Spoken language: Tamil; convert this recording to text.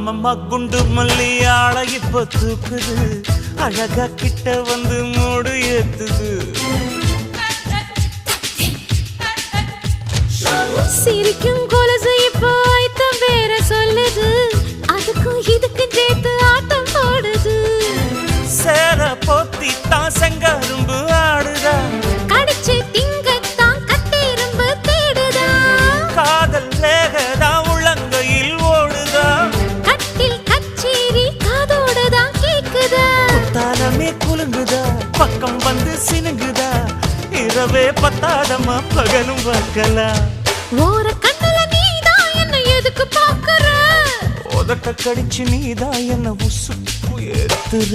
அம்மம்மா குண்டு மல்லி ஆளை இப்ப தூக்குது அழகா கிட்ட வந்து மூடு ஏத்துது சிரிக்கும் கொலுசு இப்போ ஐத்தம் வேற சொல்லுது அதுக்கும் இதுக்கு சேர்த்து ஆட்டம் போடுது சேர போத்தி தான் செங்கரும்பு ஆடுதா கடிச்சு திங்கத்தான் கட்டெரும்பு தேடுதா காதல் லேகதா உள்ளங்கையில் ஓடுதா கட்டில் கச்சேரி காதோடுதான் கேக்குதா தாளமே குலுங்குதா பக்கம் வந்து சினுங்குதா இரவே பத்தாதமா பகலும் பார்க்கலாம் ஓர கண்ணுல நீதான் என்ன எதுக்கு பாக்குற உதட்ட கடிச்சு நீதான் என்ன உசுப்பு ஏத்துற